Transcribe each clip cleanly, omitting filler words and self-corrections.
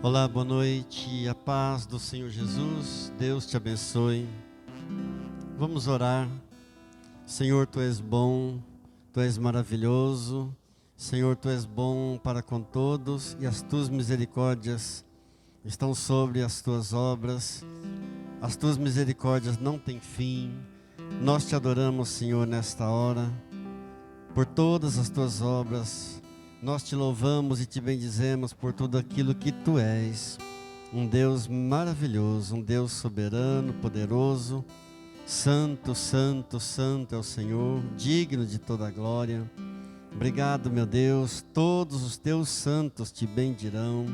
Olá, boa noite, a paz do Senhor Jesus, Deus te abençoe. Vamos orar. Senhor, Tu és bom, Tu és maravilhoso. Senhor, Tu és bom para com todos e as Tuas misericórdias estão sobre as Tuas obras. As Tuas misericórdias não têm fim. Nós Te adoramos, Senhor, nesta hora, por todas as Tuas obras. Nós Te louvamos e Te bendizemos por tudo aquilo que Tu és. Um Deus maravilhoso, um Deus soberano, poderoso. Santo, santo, santo é o Senhor, digno de toda a glória. Obrigado, meu Deus, todos os Teus santos Te bendirão.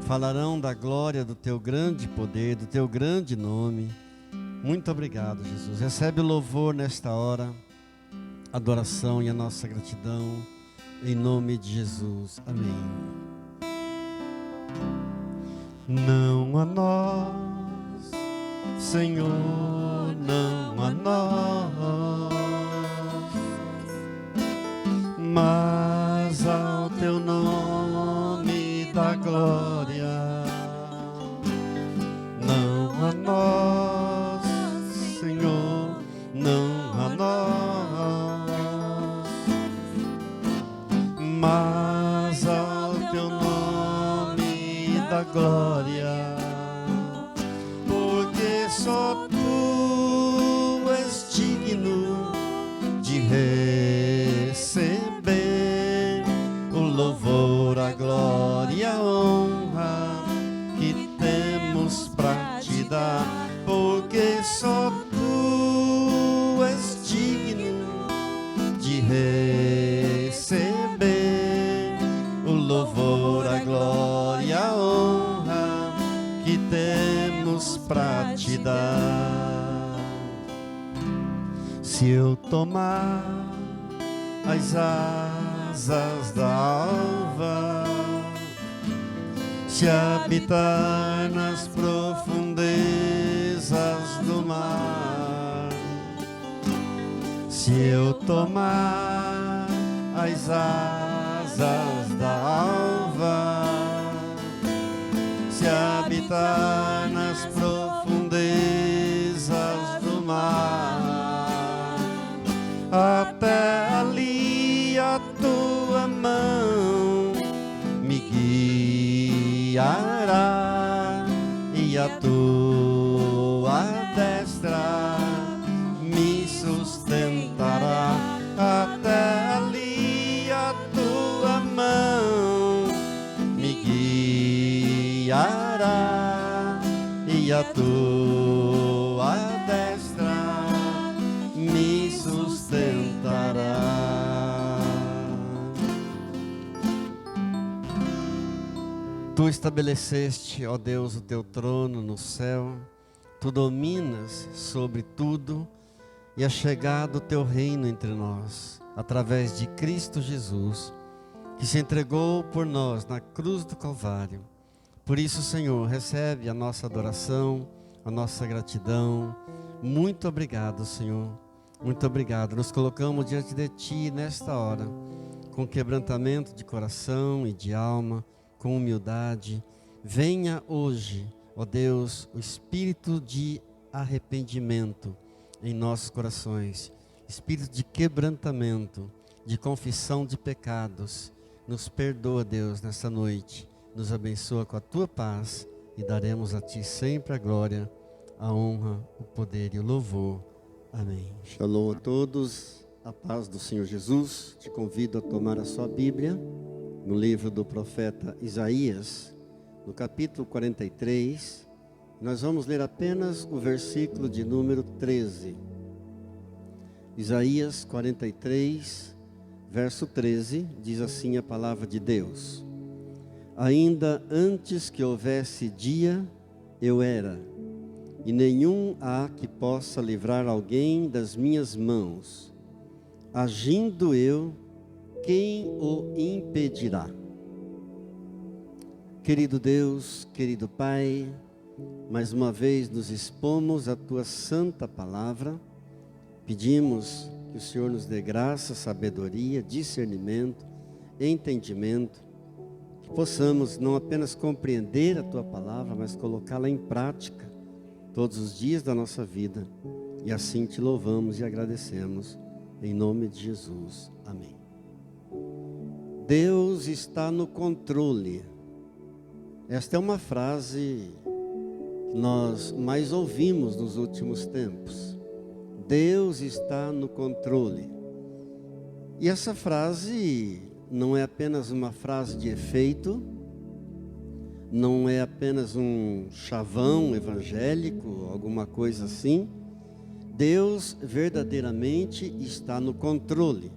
Falarão da glória do Teu grande poder, do Teu grande nome. Muito obrigado, Jesus. Recebe o louvor nesta hora, a adoração e a nossa gratidão. Em nome de Jesus, amém. Não a nós, Senhor, não a nós, mas ao Teu nome da glória. Não a nós, Senhor, não a nós, mas ao Teu nome da glória, porque só Tu és digno de receber o louvor, a glória e a honra que temos pra Te dar, porque só Tu és digno de receber o louvor, a glória e a honra que temos pra Te dar. Se eu tomar as asas da alva, se habitar nas profundezas do mar, se eu tomar as asas da alva, se habitar nas profundezas do mar, até ali a Tua mão me guiará e a Tua destra me sustentará. Até ali a Tua mão me guiará e a Tua destra me sustentará. Tu estabeleceste, ó Deus, o Teu trono no céu. Tu dominas sobre tudo e é chegado o Teu reino entre nós, através de Cristo Jesus, que se entregou por nós na cruz do Calvário. Por isso, Senhor, recebe a nossa adoração, a nossa gratidão. Muito obrigado, Senhor. Muito obrigado. Nos colocamos diante de Ti nesta hora, com quebrantamento de coração e de alma, com humildade. Venha hoje, ó Deus, o espírito de arrependimento em nossos corações, espírito de quebrantamento, de confissão de pecados. Nos perdoa, Deus, nessa noite. Nos abençoa com a Tua paz e daremos a Ti sempre a glória, a honra, o poder e o louvor. Amém. Shalom a todos, a paz do Senhor Jesus. Te convido a tomar a sua Bíblia no livro do profeta Isaías, no capítulo 43. Nós vamos ler apenas o versículo de número 13. Isaías 43, verso 13, diz assim a palavra de Deus: ainda antes que houvesse dia, eu era, e nenhum há que possa livrar alguém das minhas mãos. Agindo eu, quem o impedirá? Querido Deus, querido Pai, mais uma vez nos expomos à Tua santa palavra. Pedimos que o Senhor nos dê graça, sabedoria, discernimento, entendimento, que possamos não apenas compreender a Tua palavra, mas colocá-la em prática todos os dias da nossa vida. E assim Te louvamos e agradecemos, em nome de Jesus. Amém. Deus está no controle. Esta é uma frase que nós mais ouvimos nos últimos tempos. Deus está no controle. E essa frase não é apenas uma frase de efeito, não é apenas um chavão evangélico, alguma coisa assim. Deus verdadeiramente está no controle.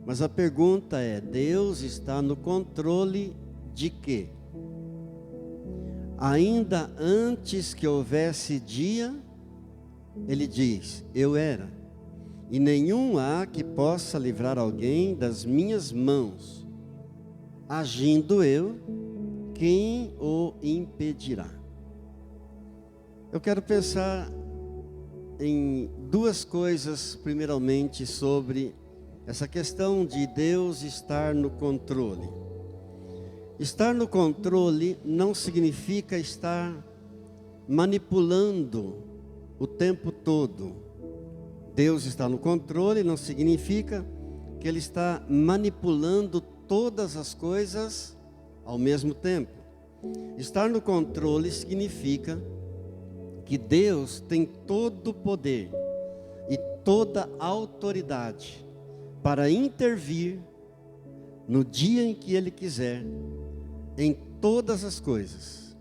Mas a pergunta é: Deus está no controle de quê? Ainda antes que houvesse dia, Ele diz: eu era, e nenhum há que possa livrar alguém das minhas mãos. Agindo eu, quem o impedirá? Eu quero pensar em duas coisas, primeiramente, sobre essa questão de Deus estar no controle. Estar no controle não significa estar manipulando o tempo todo. Deus está no controle não significa que Ele está manipulando todas as coisas ao mesmo tempo. Estar no controle significa que Deus tem todo o poder e toda a autoridade para intervir no dia em que Ele quiser, em todas as coisas.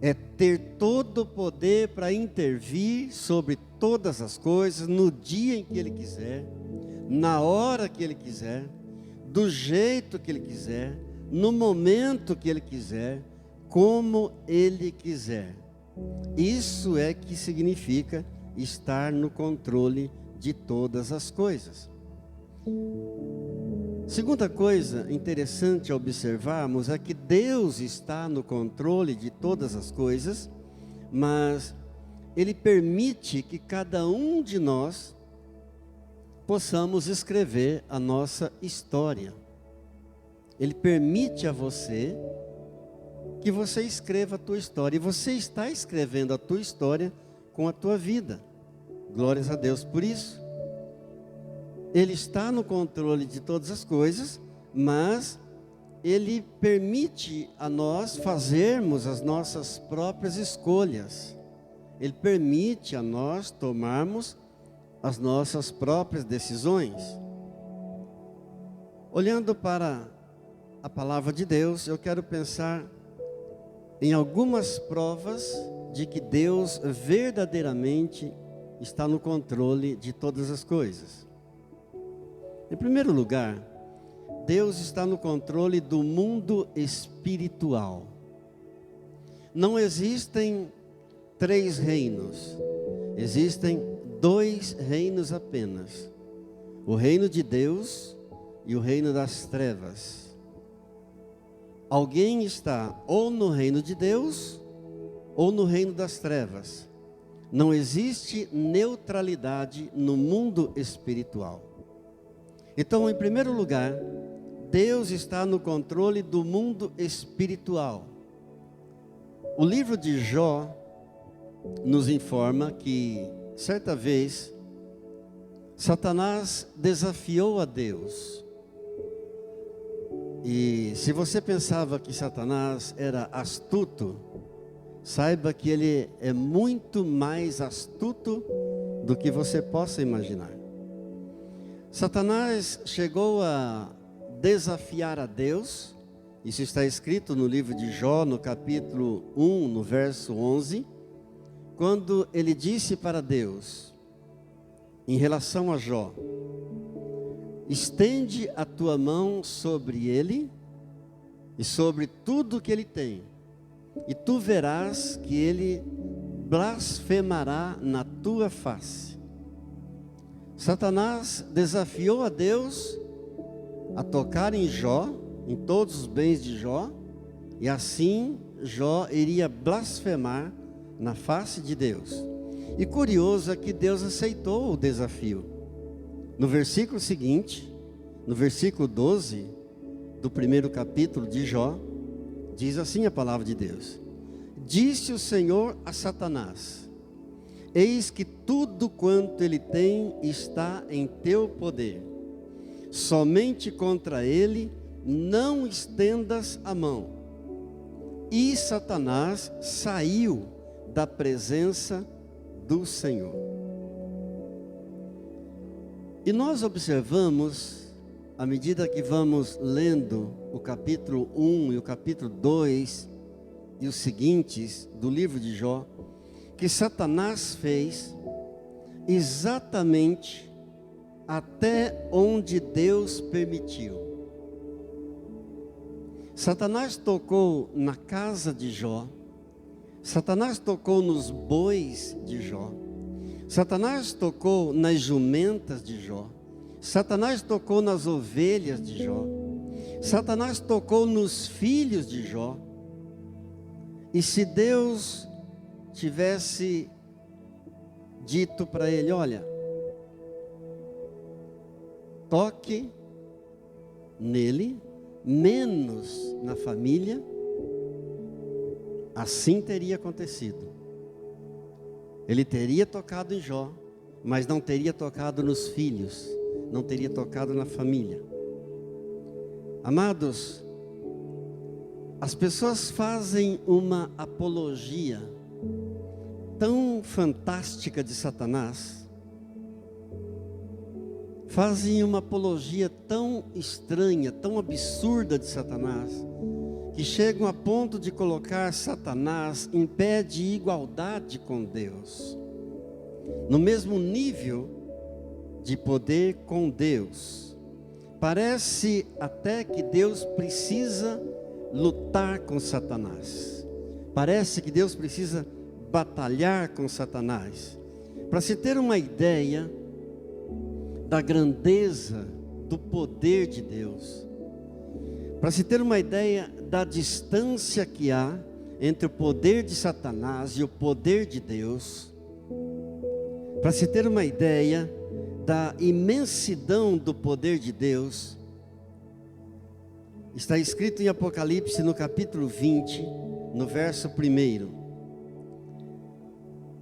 É ter todo o poder para intervir sobre todas as coisas, no dia em que Ele quiser, na hora que Ele quiser, do jeito que Ele quiser, no momento que Ele quiser, como Ele quiser. Isso é que significa estar no controle de todas as coisas. Segunda coisa interessante a observarmos é que Deus está no controle de todas as coisas, mas Ele permite que cada um de nós possamos escrever a nossa história. Ele permite a você que você escreva a tua história, e você está escrevendo a tua história com a tua vida. Glórias a Deus por isso. Ele está no controle de todas as coisas, mas Ele permite a nós fazermos as nossas próprias escolhas. Ele permite a nós tomarmos as nossas próprias decisões. Olhando para a palavra de Deus, eu quero pensar em algumas provas de que Deus verdadeiramente está no controle de todas as coisas. Em primeiro lugar, Deus está no controle do mundo espiritual. Não existem 3 reinos, existem 2 reinos apenas: o reino de Deus e o reino das trevas. Alguém está ou no reino de Deus ou no reino das trevas. Não existe neutralidade no mundo espiritual. Então, em primeiro lugar, Deus está no controle do mundo espiritual. O livro de Jó nos informa que, certa vez, Satanás desafiou a Deus. E se você pensava que Satanás era astuto, saiba que ele é muito mais astuto do que você possa imaginar. Satanás chegou a desafiar a Deus. Isso está escrito no livro de Jó, no capítulo 1, no verso 11, quando ele disse para Deus, em relação a Jó: estende a tua mão sobre ele e sobre tudo que ele tem, e tu verás que ele blasfemará na tua face. Satanás desafiou a Deus a tocar em Jó, em todos os bens de Jó, e assim Jó iria blasfemar na face de Deus. E curioso é que Deus aceitou o desafio. No versículo seguinte, no versículo 12 do primeiro capítulo de Jó, diz assim a palavra de Deus: disse o Senhor a Satanás: eis que tudo quanto ele tem está em teu poder, somente contra ele não estendas a mão. E Satanás saiu da presença do Senhor. E nós observamos, à medida que vamos lendo o capítulo 1 e o capítulo 2 e os seguintes do livro de Jó, que Satanás fez exatamente até onde Deus permitiu. Satanás tocou na casa de Jó, Satanás tocou nos bois de Jó, Satanás tocou nas jumentas de Jó, Satanás tocou nas ovelhas de Jó, Satanás tocou nos filhos de Jó. E se Deus tivesse dito para ele: olha, toque nele, menos na família, assim teria acontecido. Ele teria tocado em Jó, mas não teria tocado nos filhos, não teria tocado na família. Amados, as pessoas fazem uma apologia tão fantástica de Satanás, fazem uma apologia tão estranha, tão absurda de Satanás, que chegam a ponto de colocar Satanás em pé de igualdade com Deus, no mesmo nível de poder com Deus. Parece até que Deus precisa lutar com Satanás, parece que Deus precisa batalhar com Satanás. Para se ter uma ideia da grandeza do poder de Deus, para se ter uma ideia da distância que há entre o poder de Satanás e o poder de Deus, para se ter uma ideia da imensidão do poder de Deus, está escrito em Apocalipse no capítulo 20, no verso 1.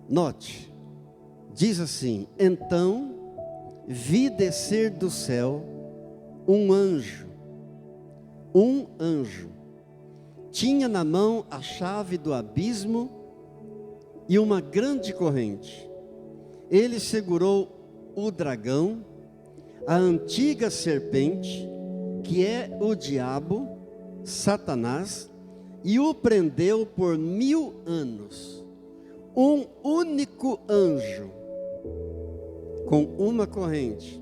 Note, diz assim: então vi descer do céu um anjo, tinha na mão a chave do abismo e uma grande corrente. Ele segurou o dragão, a antiga serpente, que é o diabo, Satanás, e o prendeu por 1000 anos. Um único anjo, com uma corrente,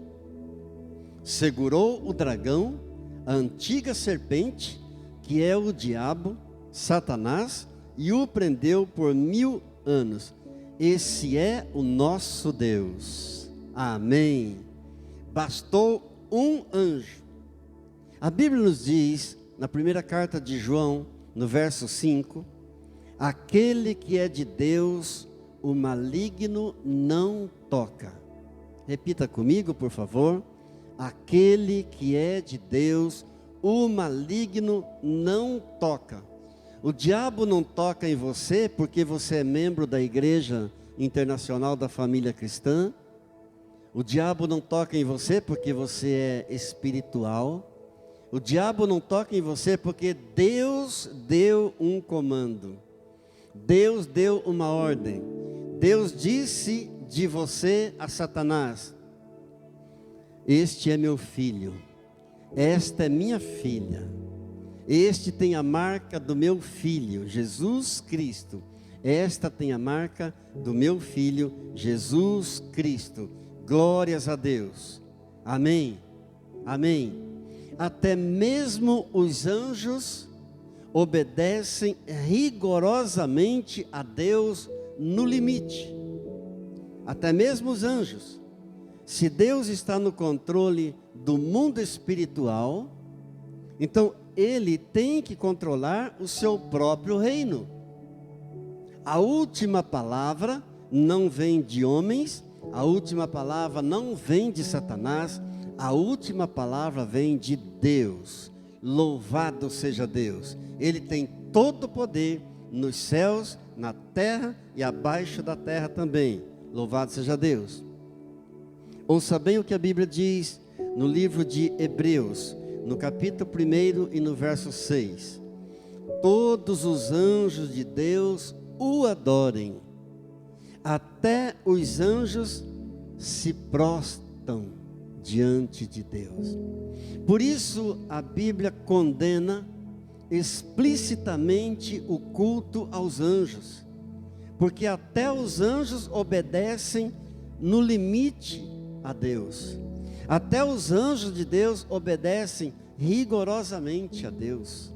segurou o dragão, a antiga serpente, que é o diabo, Satanás, e o prendeu por 1000 anos. Esse é o nosso Deus. Amém. Bastou um anjo. A Bíblia nos diz, na primeira carta de João, no verso 5, aquele que é de Deus, o maligno não toca. Repita comigo, por favor. Aquele que é de Deus, o maligno não toca. O diabo não toca em você porque você é membro da Igreja Internacional da Família Cristã. O diabo não toca em você porque você é espiritual. O diabo não toca em você porque Deus deu um comando. Deus deu uma ordem. Deus disse de você a Satanás: este é meu filho, esta é minha filha, este tem a marca do meu filho, Jesus Cristo. Esta tem a marca do meu filho, Jesus Cristo. Glórias a Deus. Amém. Amém. Até mesmo os anjos obedecem rigorosamente a Deus no limite. Até mesmo os anjos. Se Deus está no controle do mundo espiritual, então Ele tem que controlar o seu próprio reino. A última palavra não vem de homens, a última palavra não vem de Satanás, a última palavra vem de Deus. Louvado seja Deus. Ele tem todo o poder nos céus, na terra e abaixo da terra também. Louvado seja Deus. Ouça bem o que a Bíblia diz no livro de Hebreus, no capítulo 1 e no verso 6. Todos os anjos de Deus o adorem. Até os anjos se prostram diante de Deus. Por isso a Bíblia condena explicitamente o culto aos anjos, porque até os anjos obedecem no limite a Deus. Até os anjos de Deus obedecem rigorosamente a Deus.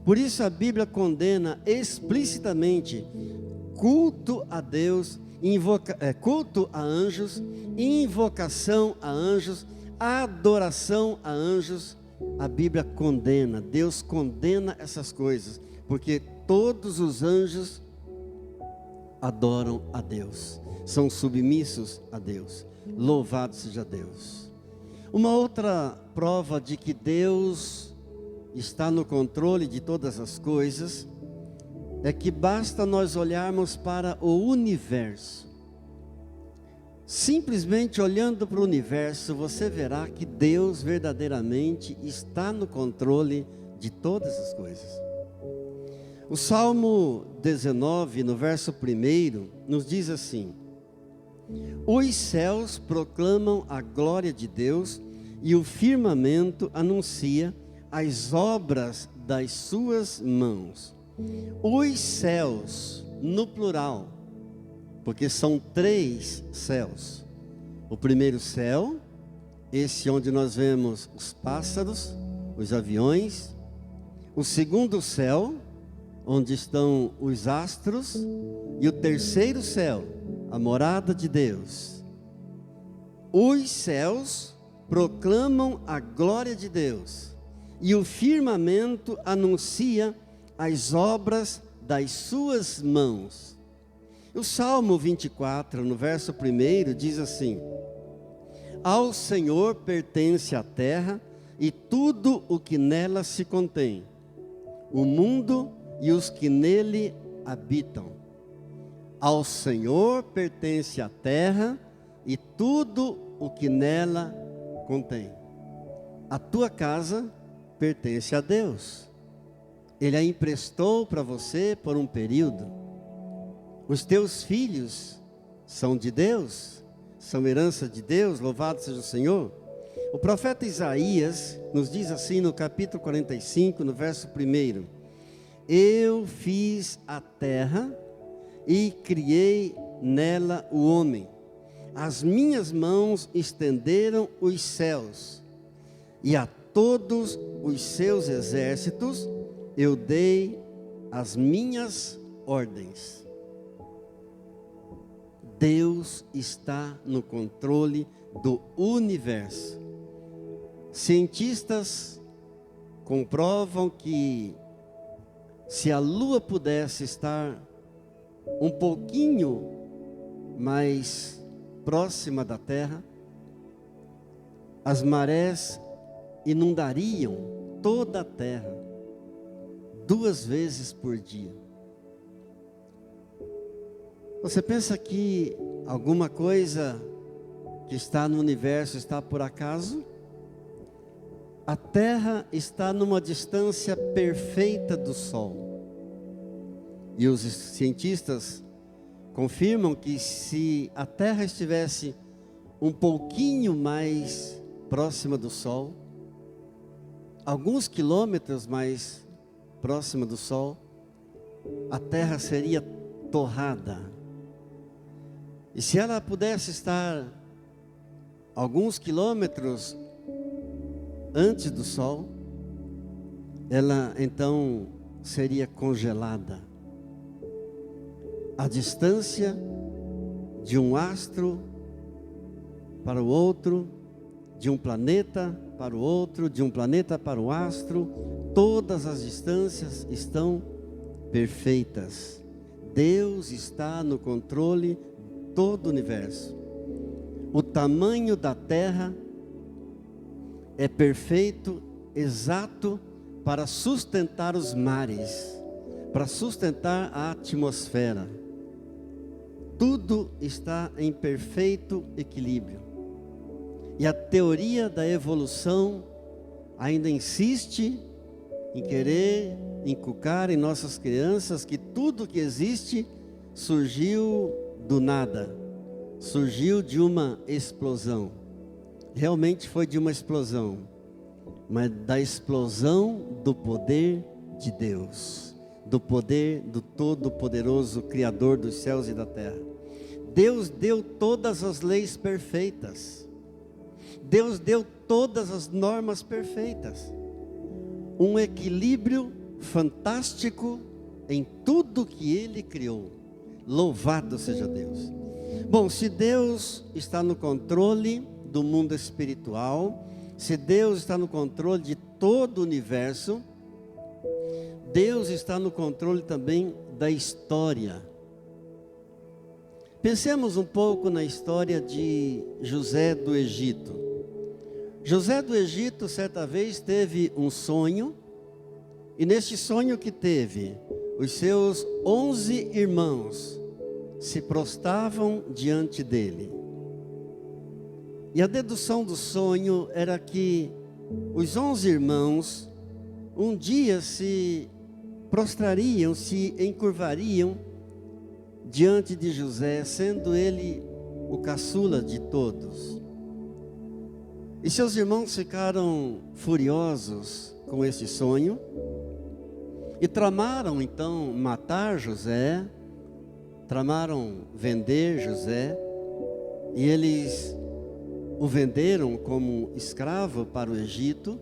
Por isso a Bíblia condena explicitamente culto a Deus, culto a anjos, invocação a anjos, adoração a anjos. A Bíblia condena, Deus condena essas coisas, porque todos os anjos adoram a Deus, são submissos a Deus. Louvado seja Deus. Uma outra prova de que Deus está no controle de todas as coisas é que basta nós olharmos para o universo. Simplesmente olhando para o universo, você verá que Deus verdadeiramente está no controle de todas as coisas. O Salmo 19, no verso 1, nos diz assim: os céus proclamam a glória de Deus e o firmamento anuncia as obras das suas mãos. Os céus, no plural, porque são 3 céus. O primeiro céu, esse onde nós vemos os pássaros, os aviões. O segundo céu, onde estão os astros. E o terceiro céu, a morada de Deus. Os céus proclamam a glória de Deus, e o firmamento anuncia as obras das suas mãos. O Salmo 24, no verso 1, diz assim: ao Senhor pertence a terra e tudo o que nela se contém, o mundo e os que nele habitam. Ao Senhor pertence a terra e tudo o que nela contém. A tua casa pertence a Deus. Ele a emprestou para você por um período. Os teus filhos são de Deus, são herança de Deus, louvado seja o Senhor. O profeta Isaías nos diz assim no capítulo 45, no verso 1: eu fiz a terra e criei nela o homem. As minhas mãos estenderam os céus, e a todos os seus exércitos eu dei as minhas ordens. Deus está no controle do universo. Cientistas comprovam que se a Lua pudesse estar um pouquinho mais próxima da Terra, as marés inundariam toda a Terra 2 vezes por dia. Você pensa que alguma coisa que está no universo está por acaso? A Terra está numa distância perfeita do Sol. E os cientistas confirmam que se a Terra estivesse um pouquinho mais próxima do Sol, alguns quilômetros mais próxima do Sol, a Terra seria torrada. E se ela pudesse estar alguns quilômetros antes do Sol, ela então seria congelada. A distância de um astro para o outro, de um planeta para o outro, de um planeta para o astro, todas as distâncias estão perfeitas. Deus está no controle de todo o universo. O tamanho da Terra é perfeito, exato para sustentar os mares, para sustentar a atmosfera. Tudo está em perfeito equilíbrio. E a teoria da evolução ainda insiste em querer inculcar em nossas crianças que tudo que existe surgiu do nada, surgiu de uma explosão. Realmente foi de uma explosão, mas da explosão do poder de Deus, do poder do Todo-Poderoso Criador dos céus e da terra. Deus deu todas as leis perfeitas. Deus deu todas as normas perfeitas. Um equilíbrio fantástico em tudo que Ele criou. Louvado seja Deus. Bom, se Deus está no controle do mundo espiritual, se Deus está no controle de todo o universo, Deus está no controle também da história. Pensemos um pouco na história de José do Egito. José do Egito, certa vez, teve um sonho, e neste sonho que teve, os seus 11 irmãos se prostravam diante dele. E a dedução do sonho era que os 11 irmãos um dia se prostrariam, se encurvariam diante de José, sendo ele o caçula de todos. E seus irmãos ficaram furiosos com esse sonho e tramaram então matar José, tramaram vender José, e eles o venderam como escravo para o Egito.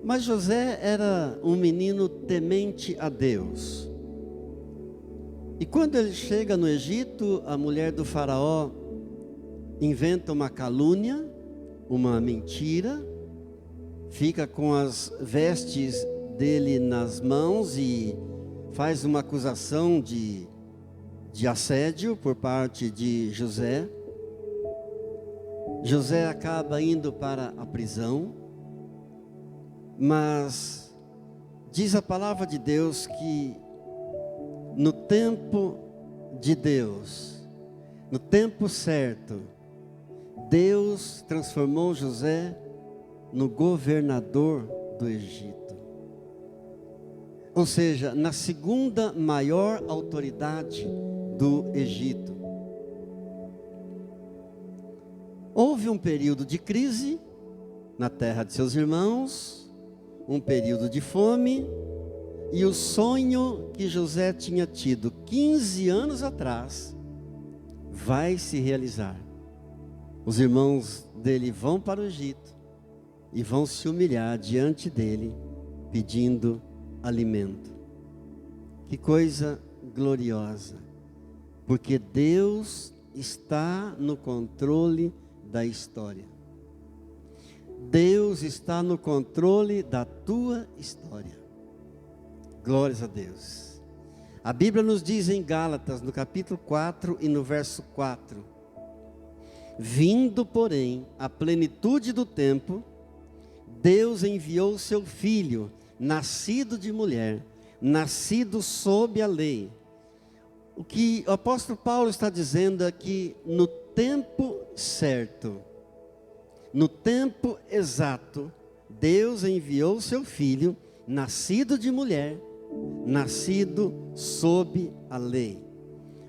Mas José era um menino temente a Deus. E quando ele chega no Egito, a mulher do faraó inventa uma calúnia, uma mentira, fica com as vestes dele nas mãos e faz uma acusação de assédio por parte de José. José acaba indo para a prisão, mas diz a palavra de Deus que no tempo de Deus, no tempo certo, Deus transformou José no governador do Egito. Ou seja, na segunda maior autoridade do Egito. Houve um período de crise na terra de seus irmãos, um período de fome, e o sonho que José tinha tido 15 anos atrás vai se realizar. Os irmãos dele vão para o Egito e vão se humilhar diante dele, pedindo alimento. Que coisa gloriosa, porque Deus está no controle da história. Deus está no controle da tua história. Glórias a Deus. A Bíblia nos diz em Gálatas, no capítulo 4 e no verso 4: vindo, porém, a plenitude do tempo, Deus enviou seu Filho, nascido de mulher, nascido sob a lei. O que o apóstolo Paulo está dizendo é que no tempo certo, no tempo exato, Deus enviou seu Filho, nascido de mulher, nascido sob a lei.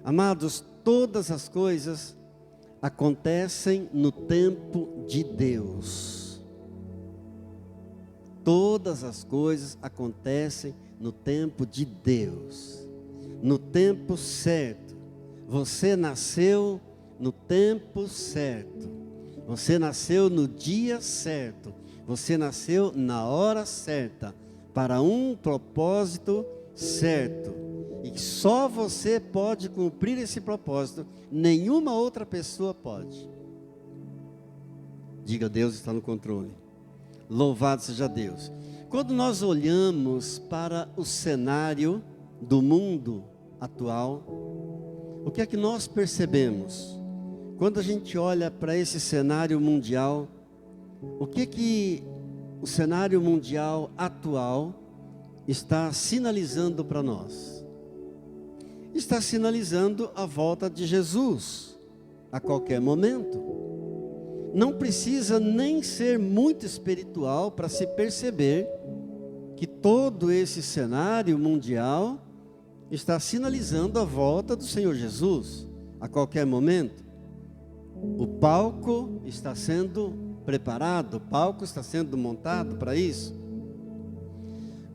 Amados, todas as coisas acontecem no tempo de Deus. Todas as coisas acontecem no tempo de Deus, no tempo certo. Você nasceu no tempo certo. Você nasceu no dia certo. Você nasceu na hora certa, para um propósito certo. E só você pode cumprir esse propósito, nenhuma outra pessoa pode. Diga: Deus está no controle. Louvado seja Deus. Quando nós olhamos para o cenário do mundo atual, o que é que nós percebemos? Quando a gente olha para esse cenário mundial, o que o cenário mundial atual está sinalizando para nós? Está sinalizando a volta de Jesus a qualquer momento. Não precisa nem ser muito espiritual para se perceber que todo esse cenário mundial está sinalizando a volta do Senhor Jesus a qualquer momento. O palco está sendo preparado, o palco está sendo montado para isso.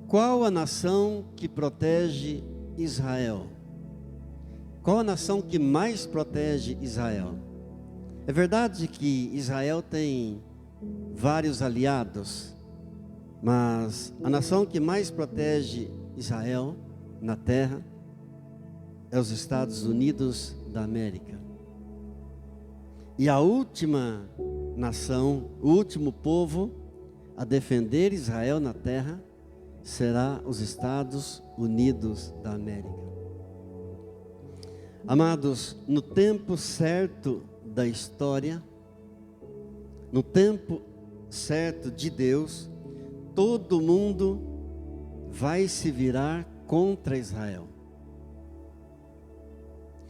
Qual a nação que protege Israel? Qual a nação que mais protege Israel? É verdade que Israel tem vários aliados, mas a nação que mais protege Israel na terra é os Estados Unidos da América. E a última nação, o último povo a defender Israel na terra será os Estados Unidos da América. Amados, no tempo certo da história, no tempo certo de Deus, todo mundo vai se virar contra Israel.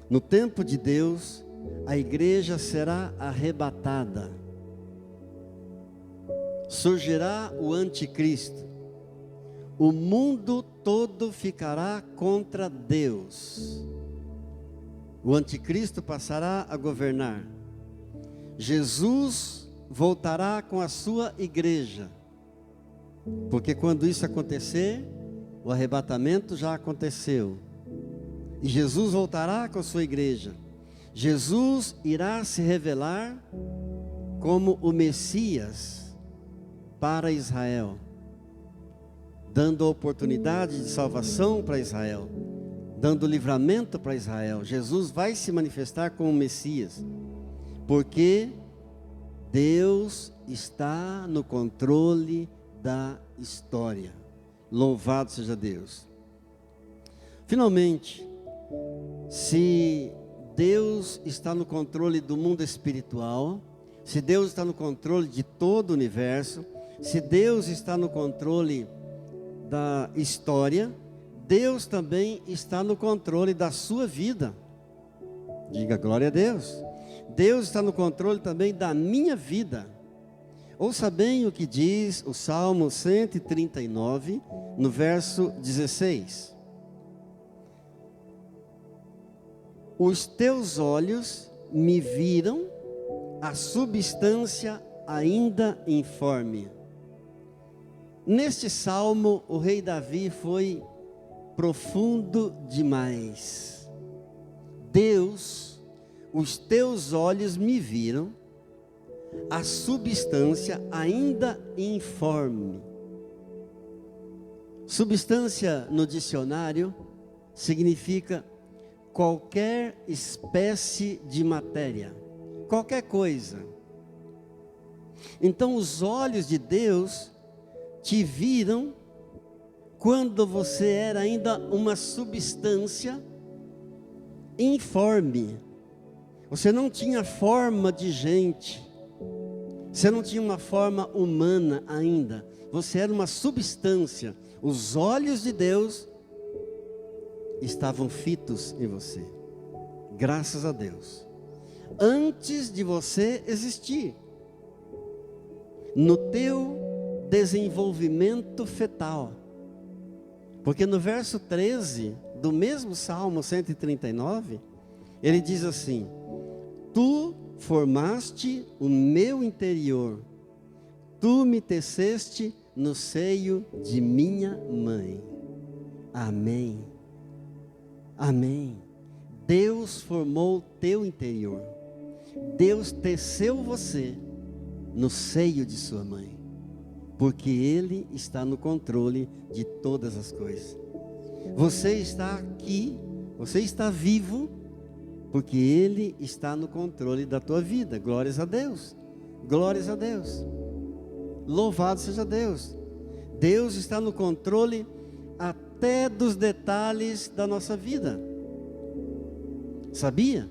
No tempo de Deus, a igreja será arrebatada. Surgirá o anticristo. O mundo todo ficará contra Deus. O anticristo passará a governar. Jesus voltará com a sua igreja. Porque quando isso acontecer, o arrebatamento já aconteceu. E Jesus voltará com a sua igreja. Jesus irá se revelar como o Messias para Israel, dando oportunidade de salvação para Israel, dando livramento para Israel. Jesus vai se manifestar como Messias, porque Deus está no controle da história. Louvado seja Deus. Finalmente, se Deus está no controle do mundo espiritual, se Deus está no controle de todo o universo, se Deus está no controle da história, Deus também está no controle da sua vida. Diga glória a Deus. Deus está no controle também da minha vida. Ouça bem o que diz o Salmo 139, no verso 16. Os teus olhos me viram a substância ainda informe. Neste salmo, o rei Davi foi profundo demais. Deus, os teus olhos me viram a substância ainda informe. Substância no dicionário significa qualquer espécie de matéria, qualquer coisa. Então os olhos de Deus te viram quando você era ainda uma substância informe. Você não tinha forma de gente, você não tinha uma forma humana ainda, você era uma substância. Os olhos de Deus estavam fitos em você, graças a Deus, antes de você existir, no teu desenvolvimento fetal. Porque no verso 13 do mesmo Salmo 139, ele diz assim: tu formaste o meu interior, tu me teceste no seio de minha mãe. Amém. Amém. Deus formou o teu interior. Deus teceu você no seio de sua mãe, porque Ele está no controle de todas as coisas. Você está aqui, você está vivo, porque Ele está no controle da tua vida. Glórias a Deus. Glórias a Deus. Louvado seja Deus. Deus está no controle até dos detalhes da nossa vida. Sabia?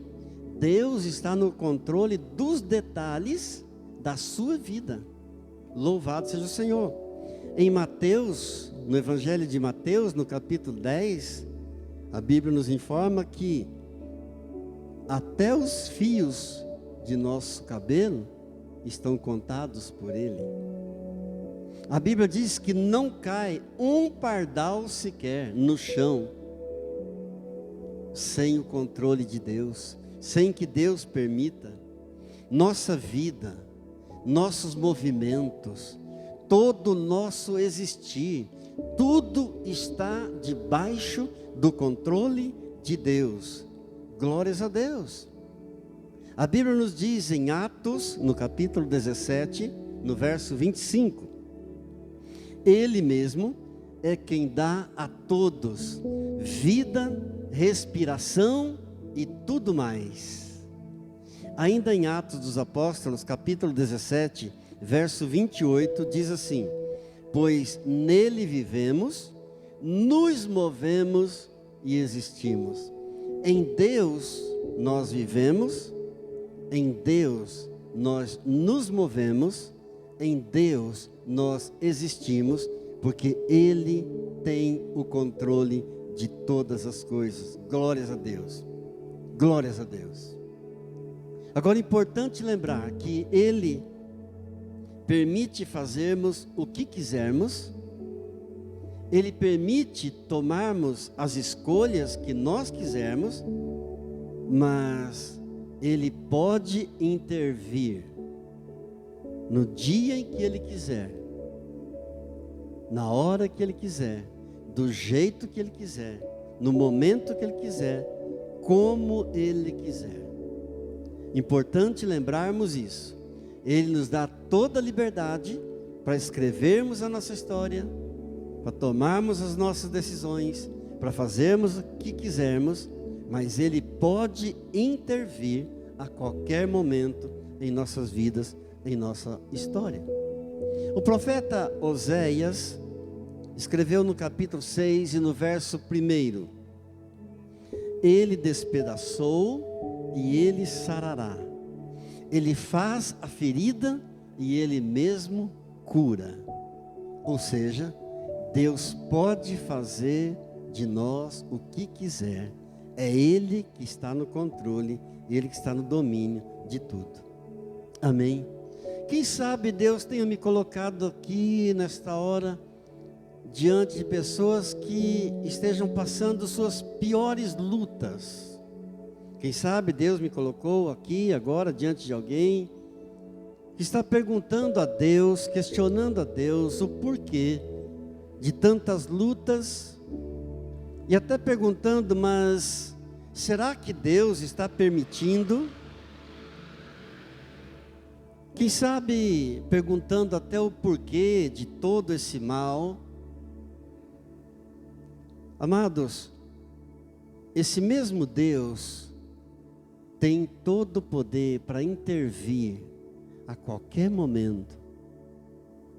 Deus está no controle dos detalhes da sua vida. Louvado seja o Senhor. Em Mateus, no Evangelho de Mateus, no capítulo 10, a Bíblia nos informa que até os fios de nosso cabelo estão contados por Ele. A Bíblia diz que não cai um pardal sequer no chão sem o controle de Deus, sem que Deus permita. Nossa vida, nossos movimentos, todo o nosso existir, tudo está debaixo do controle de Deus. Glórias a Deus. A Bíblia nos diz em Atos, no capítulo 17, no verso 25, Ele mesmo é quem dá a todos vida, respiração e tudo mais. Ainda em Atos dos Apóstolos, capítulo 17, verso 28, diz assim: pois nele vivemos, nos movemos e existimos. Em Deus nós vivemos, em Deus nós nos movemos, em Deus nós existimos, porque Ele tem o controle de todas as coisas. Glórias a Deus. Glórias a Deus. Agora é importante lembrar que Ele permite fazermos o que quisermos, Ele permite tomarmos as escolhas que nós quisermos, mas Ele pode intervir no dia em que Ele quiser, na hora que Ele quiser, do jeito que Ele quiser, no momento que Ele quiser, como Ele quiser. Importante lembrarmos isso. Ele nos dá toda a liberdade para escrevermos a nossa história, para tomarmos as nossas decisões, para fazermos o que quisermos, mas Ele pode intervir a qualquer momento em nossas vidas, em nossa história. O profeta Oséias escreveu no capítulo 6 e no verso 1: Ele despedaçou e Ele sarará. Ele faz a ferida e Ele mesmo cura. Ou seja, Deus pode fazer de nós o que quiser. É Ele que está no controle, Ele que está no domínio de tudo. Amém? Quem sabe Deus tenha me colocado aqui nesta hora diante de pessoas que estejam passando suas piores lutas. Quem sabe Deus me colocou aqui agora diante de alguém que está perguntando a Deus, questionando a Deus o porquê de tantas lutas, e até perguntando, mas será que Deus está permitindo? Quem sabe perguntando até o porquê de todo esse mal. Amados, esse mesmo Deus tem todo o poder para intervir a qualquer momento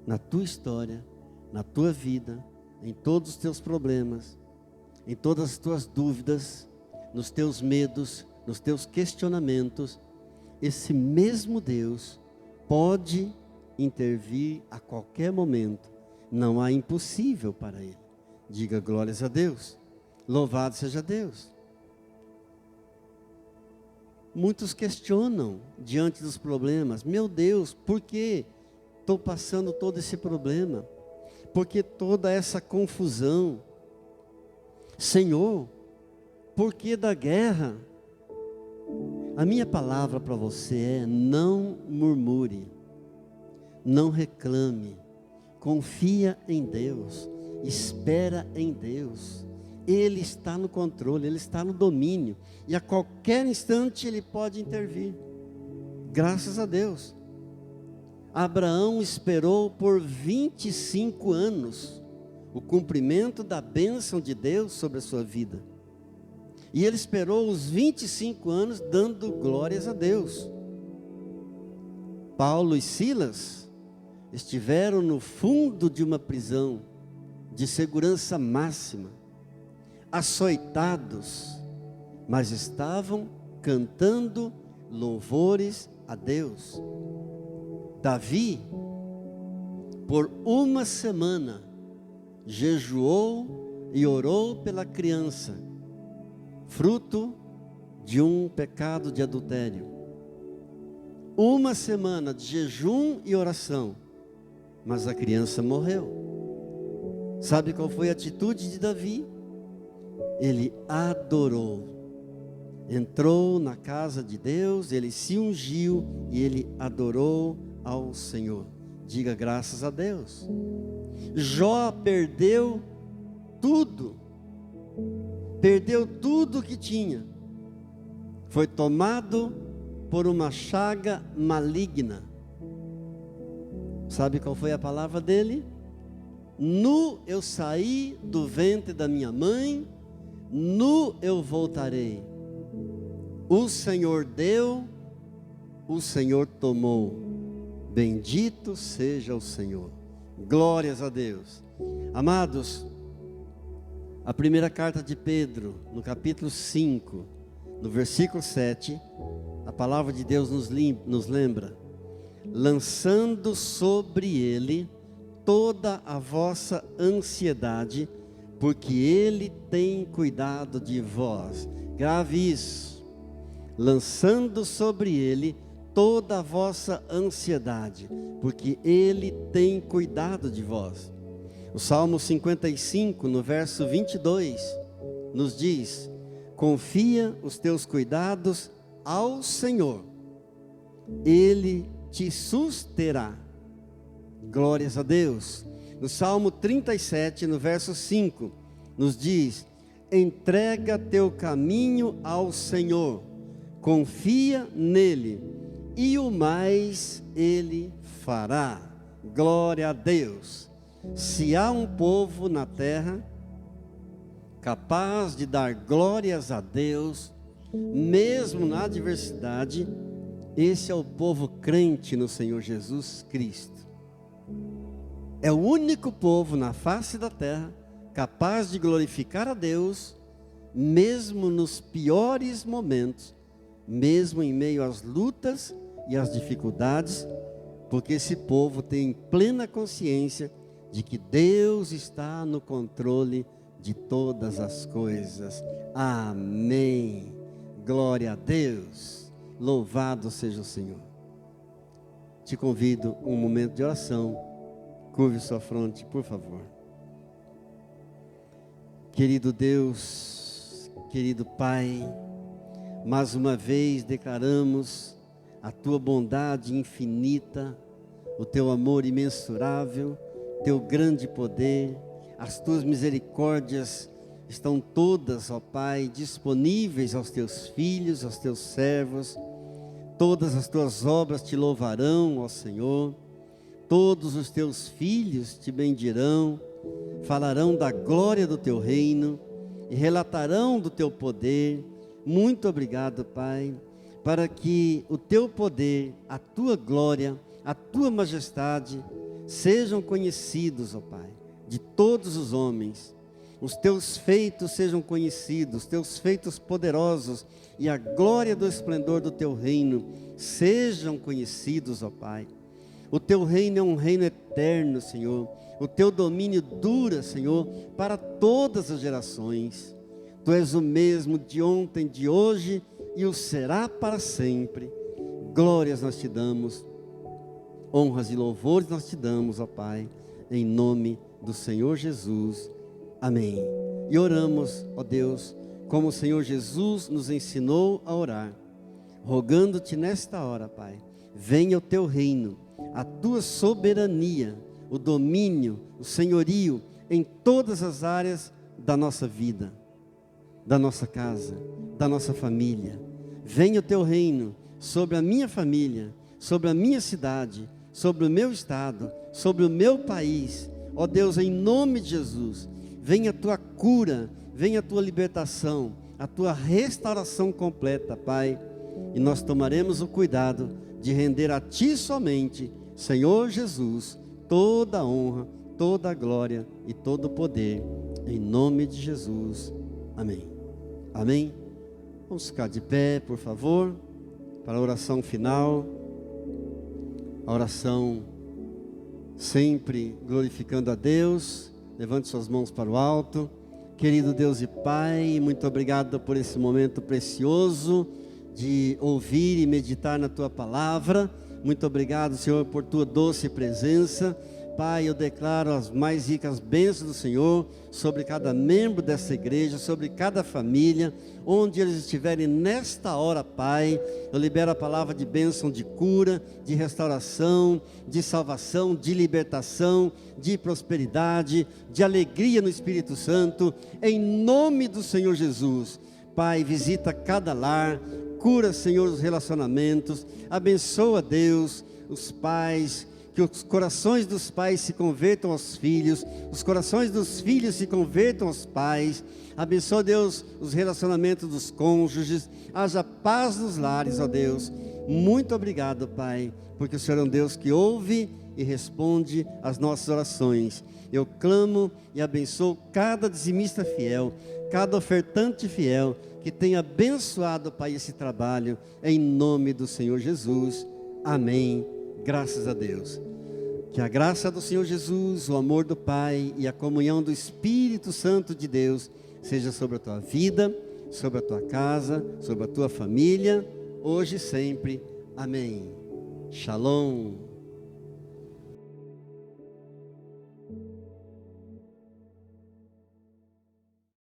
na tua história, na tua vida, em todos os teus problemas, em todas as tuas dúvidas, nos teus medos, nos teus questionamentos. Esse mesmo Deus pode intervir a qualquer momento. Não há impossível para Ele. Diga glórias a Deus. Louvado seja Deus. Muitos questionam diante dos problemas: meu Deus, por que estou passando todo esse problema? Por que toda essa confusão? Senhor, por que da guerra? A minha palavra para você é: não murmure, não reclame, confia em Deus, espera em Deus. Ele está no controle, Ele está no domínio, e a qualquer instante Ele pode intervir. Graças a Deus. Abraão esperou por 25 anos o cumprimento da bênção de Deus sobre a sua vida. E ele esperou os 25 anos dando glórias a Deus. Paulo e Silas estiveram no fundo de uma prisão de segurança máxima, açoitados, mas estavam cantando louvores a Deus. Davi por uma semana, jejuou e orou pela criança, fruto de um pecado de adultério. Uma semana de jejum e oração, mas a criança morreu. Sabe qual foi a atitude de Davi? Ele adorou. Entrou na casa de Deus, ele se ungiu e ele adorou ao Senhor. Diga graças a Deus. Jó perdeu tudo que tinha. Foi tomado por uma chaga maligna. Sabe qual foi a palavra dele? Nu eu saí do ventre da minha mãe, nu eu voltarei. O Senhor deu, o Senhor tomou. Bendito seja o Senhor. Glórias a Deus. Amados, a primeira carta de Pedro, no capítulo 5, no versículo 7, a palavra de Deus nos lembra: lançando sobre ele toda a vossa ansiedade, porque ele tem cuidado de vós. Grave isso. Lançando sobre ele toda a vossa ansiedade, porque ele tem cuidado de vós. O Salmo 55, no verso 22, nos diz: confia os teus cuidados ao Senhor, ele te susterá. Glórias a Deus. No Salmo 37, no verso 5, nos diz: entrega teu caminho ao Senhor, confia nele, e o mais ele fará. Glória a Deus. Se há um povo na terra capaz de dar glórias a Deus, mesmo na adversidade, esse é o povo crente no Senhor Jesus Cristo. É o único povo na face da terra capaz de glorificar a Deus, mesmo nos piores momentos, mesmo em meio às lutas e às dificuldades, porque esse povo tem plena consciência de que Deus está no controle de todas as coisas. Amém. Glória a Deus. Louvado seja o Senhor. Te convido a um momento de oração. Curve sua fronte, por favor. Querido Deus, querido Pai, mais uma vez declaramos a tua bondade infinita, o teu amor imensurável, teu grande poder, as tuas misericórdias estão todas, ó Pai, disponíveis aos teus filhos, aos teus servos. Todas as tuas obras te louvarão, ó Senhor. Todos os teus filhos te bendirão, falarão da glória do teu reino e relatarão do teu poder. Muito obrigado, Pai, para que o teu poder, a tua glória, a tua majestade sejam conhecidos, ó Pai, de todos os homens. Os teus feitos sejam conhecidos, os teus feitos poderosos e a glória do esplendor do teu reino sejam conhecidos, ó Pai. O teu reino é um reino eterno, Senhor. O teu domínio dura, Senhor, para todas as gerações. Tu és o mesmo de ontem, de hoje e o será para sempre. Glórias nós te damos, honras e louvores nós te damos, ó Pai, em nome do Senhor Jesus. Amém. E oramos, ó Deus, como o Senhor Jesus nos ensinou a orar, rogando-te nesta hora, Pai, venha o teu reino, a tua soberania, o domínio, o senhorio em todas as áreas da nossa vida, da nossa casa, da nossa família. Venha o teu reino sobre a minha família, sobre a minha cidade, sobre o meu estado, sobre o meu país. Ó Deus, em nome de Jesus, venha a tua cura, venha a tua libertação, a tua restauração completa, Pai. E nós tomaremos o cuidado de render a ti somente, Senhor Jesus, toda a honra, toda a glória e todo o poder, em nome de Jesus. Amém. Amém. Vamos ficar de pé, por favor, para a oração final, a oração sempre glorificando a Deus. Levante suas mãos para o alto. Querido Deus e Pai, muito obrigado por esse momento precioso de ouvir e meditar na Tua Palavra. Muito obrigado, Senhor, por Tua doce presença. Pai, eu declaro as mais ricas bênçãos do Senhor sobre cada membro dessa igreja, sobre cada família, onde eles estiverem nesta hora, Pai. Eu libero a palavra de bênção, de cura, de restauração, de salvação, de libertação, de prosperidade, de alegria no Espírito Santo, em nome do Senhor Jesus. Pai, visita cada lar, cura, Senhor, os relacionamentos, abençoa, Deus, os pais, que os corações dos pais se convertam aos filhos, os corações dos filhos se convertam aos pais. Abençoa, Deus, os relacionamentos dos cônjuges, haja paz nos lares, ó Deus. Muito obrigado, Pai, porque o Senhor é um Deus que ouve e responde às nossas orações. Eu clamo e abençoo cada dizimista fiel, cada ofertante fiel, que tenha abençoado, Pai, esse trabalho, em nome do Senhor Jesus. Amém. Graças a Deus. Que a graça do Senhor Jesus, o amor do Pai e a comunhão do Espírito Santo de Deus seja sobre a tua vida, sobre a tua casa, sobre a tua família, hoje e sempre. Amém. Shalom.